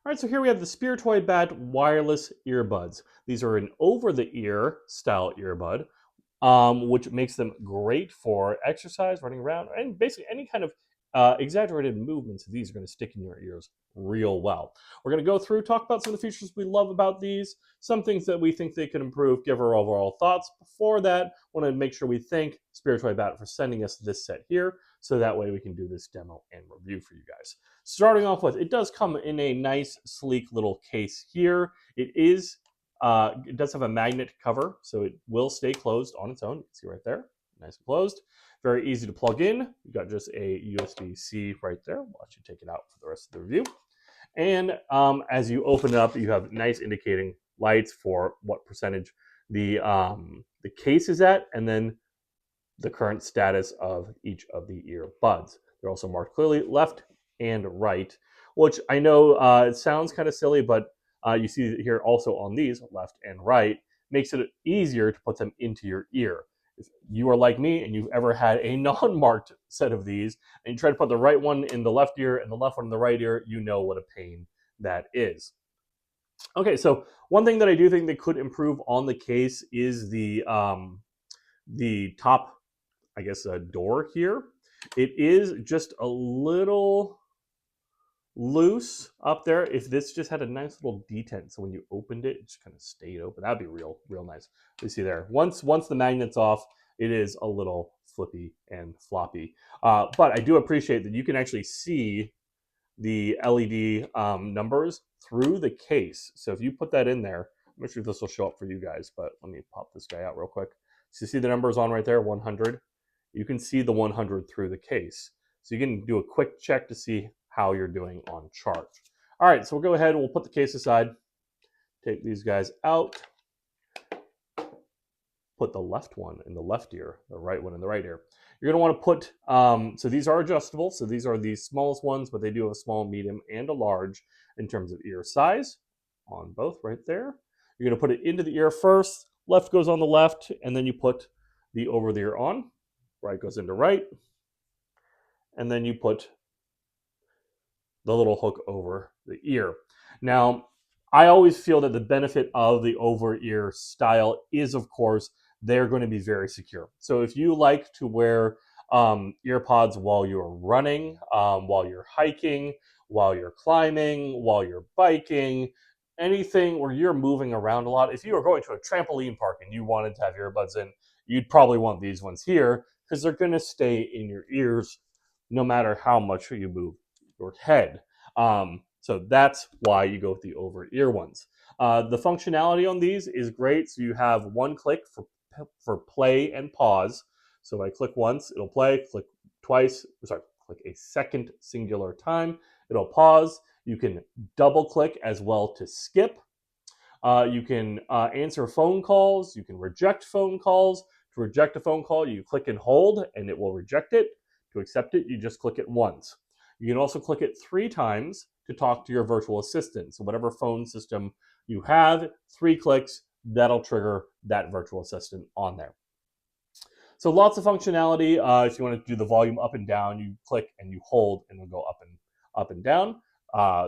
All right, so here we have the Sprtoybat Wireless Earbuds. These are an over-the-ear style earbud, which makes them great for exercise, running around, and basically any kind of exaggerated movements. These are going to stick in your ears real well. We're going to go through, talk about some of the features we love about these, some things that we think they could improve, give our overall thoughts. Before that, want to make sure we thank Sprtoybat for sending us this set here, so that way we can do this demo and review for you guys. Starting off with, it does come in a nice, sleek little case here. It does have a magnet cover, so it will stay closed on its own. You can see right there, nice and closed. Very easy to plug in. You've got just a USB-C right there. We'll let you take it out for the rest of the review. And as you open it up, you have nice indicating lights for what percentage the case is at, and then the current status of each of the earbuds. They're also marked clearly left and right, which I know it sounds kind of silly, but you see here also on these, left and right, makes it easier to put them into your ear. If you are like me and you've ever had a non-marked set of these, and you try to put the right one in the left ear and the left one in the right ear, you know what a pain that is. Okay, so one thing that I do think they could improve on the case is the top, I guess, door here. It is just a little loose up there. If this just had a nice little detent, so when you opened it, it just kind of stayed open, that'd be real nice. You see there, once the magnet's off, it is a little flippy and floppy. But I do appreciate that you can actually see the LED numbers through the case. So if you put that in there, I'm not sure if this will show up for you guys, but let me pop this guy out real quick. So you see the numbers on right there, 100. You can see the 100 through the case. So you can do a quick check to see how you're doing on charge. All right, so we'll go ahead and we'll put the case aside, take these guys out, put the left one in the left ear, the right one in the right ear. You're going to want to put, so these are adjustable, so these are the smallest ones, but they do have a small, medium, and a large in terms of ear size on both right there. You're going to put it into the ear first, left goes on the left, and then you put the over the ear on, right goes into right, and then you put the little hook over the ear. Now, I always feel that the benefit of the over-ear style is, of course, they're going to be very secure. So if you like to wear earpods while you're running, while you're hiking, while you're climbing, while you're biking, anything where you're moving around a lot, if you are going to a trampoline park and you wanted to have earbuds in, you'd probably want these ones here because they're going to stay in your ears no matter how much you move your head. So that's why you go with the over-ear ones. The functionality on these is great. So you have one click for play and pause. So if I click once, it'll play. Click twice, click a second singular time, it'll pause. You can double click as well to skip. You can answer phone calls. You can reject phone calls. To reject a phone call, you click and hold, and it will reject it. To accept it, you just click it once. You can also click it 3 times to talk to your virtual assistant. So whatever phone system you have, 3 clicks, that'll trigger that virtual assistant on there. So lots of functionality. If you want to do the volume up and down, you click and you hold, and it'll go up and down.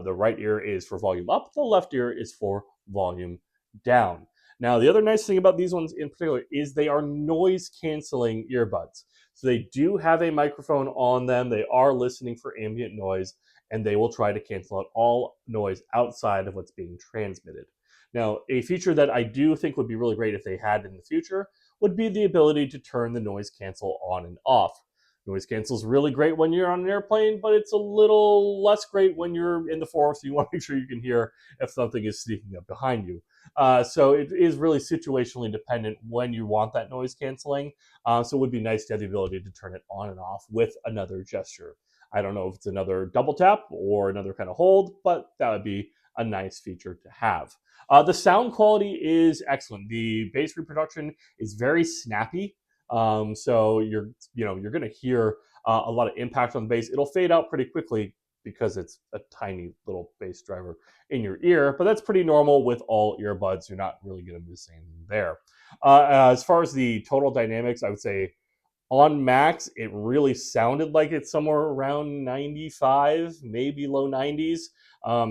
The right ear is for volume up. The left ear is for volume down. Now, the other nice thing about these ones in particular is they are noise canceling earbuds. So they do have a microphone on them. They are listening for ambient noise, and they will try to cancel out all noise outside of what's being transmitted. Now, a feature that I do think would be really great if they had in the future would be the ability to turn the noise cancel on and off. Noise cancel is really great when you're on an airplane, but it's a little less great when you're in the forest. So you want to make sure you can hear if something is sneaking up behind you. So it is really situationally dependent when you want that noise canceling. So it would be nice to have the ability to turn it on and off with another gesture. I don't know if it's another double tap or another kind of hold, but that would be a nice feature to have. The sound quality is excellent. The bass reproduction is very snappy. So you're going to hear a lot of impact on the bass. It'll fade out pretty quickly because it's a tiny little bass driver in your ear, but that's pretty normal with all earbuds. You're not really going to miss anything there. As far as the total dynamics, I would say On max, it really sounded like it's somewhere around 95, maybe low 90s.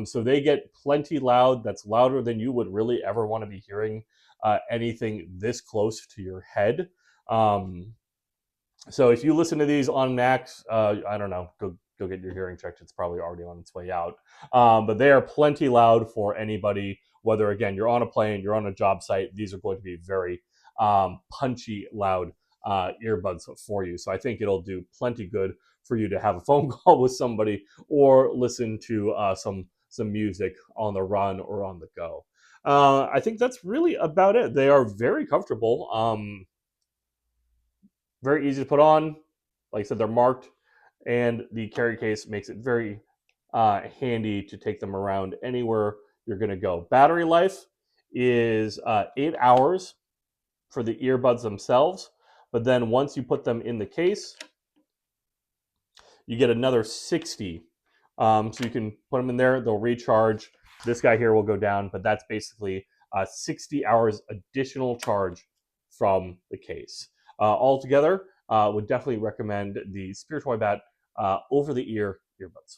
So they get plenty loud. That's louder than you would really ever want to be hearing anything this close to your head. Um, so if you listen to these on max, I don't know, go get your hearing checked. It's probably already on its way out. But they are plenty loud for anybody. Whether again you're on a plane, you're on a job site, these are going to be very punchy, loud earbuds for you. So I think it'll do plenty good for you to have a phone call with somebody or listen to some music on the run or on the go. I think that's really about it. They are very comfortable. Very easy to put on. Like I said, they're marked, and the carry case makes it very handy to take them around anywhere you're going to go. Battery life is 8 hours for the earbuds themselves, but then once you put them in the case, you get another 60. So you can put them in there, they'll recharge. This guy here will go down, but that's basically 60 hours additional charge from the case. Altogether, would definitely recommend the Sprtoybat over the ear earbuds.